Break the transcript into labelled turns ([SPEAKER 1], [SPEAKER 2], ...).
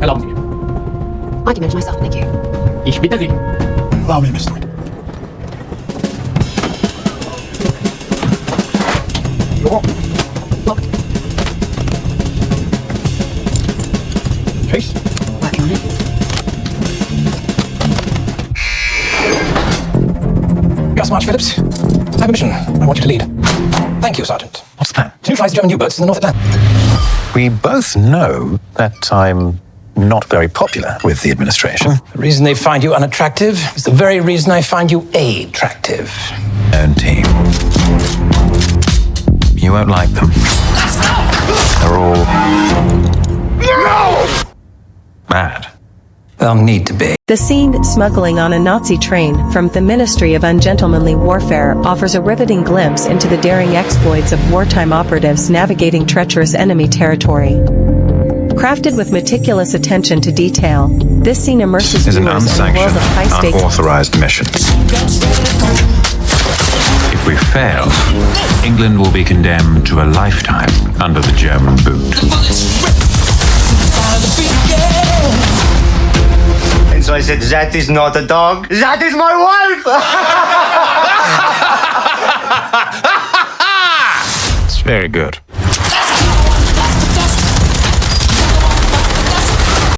[SPEAKER 1] Erlauben Sie mir.
[SPEAKER 2] I can manage myself, thank you.
[SPEAKER 1] Ich bitte Sie.
[SPEAKER 3] Allow me, Miss Smuggling.
[SPEAKER 2] Locked.
[SPEAKER 3] Case?
[SPEAKER 2] Working on it.
[SPEAKER 3] Gus March Phillips. I have a mission I want you to lead. Thank you, Sergeant.
[SPEAKER 4] What's that?
[SPEAKER 3] To neutralize German U-boats in the North Atlantic.
[SPEAKER 4] We both know that I'm not very popular with the administration.
[SPEAKER 3] The reason they find you unattractive is the very reason I find you attractive.
[SPEAKER 4] Own team. You won't like them. They're all mad.
[SPEAKER 3] They'll need to be.
[SPEAKER 5] The scene, Smuggling on a Nazi Train, from the Ministry of Ungentlemanly Warfare, offers a riveting glimpse into the daring exploits of wartime operatives navigating treacherous enemy territory. Crafted with meticulous attention to detail, this scene immerses
[SPEAKER 4] Is an
[SPEAKER 5] viewers in a world
[SPEAKER 4] unsanctioned,
[SPEAKER 5] of high-stakes.
[SPEAKER 4] unauthorized mission. If we fail, England will be condemned to a lifetime under the German boot.
[SPEAKER 6] And so I said, that is not a dog. That is my wife!
[SPEAKER 4] It's very good.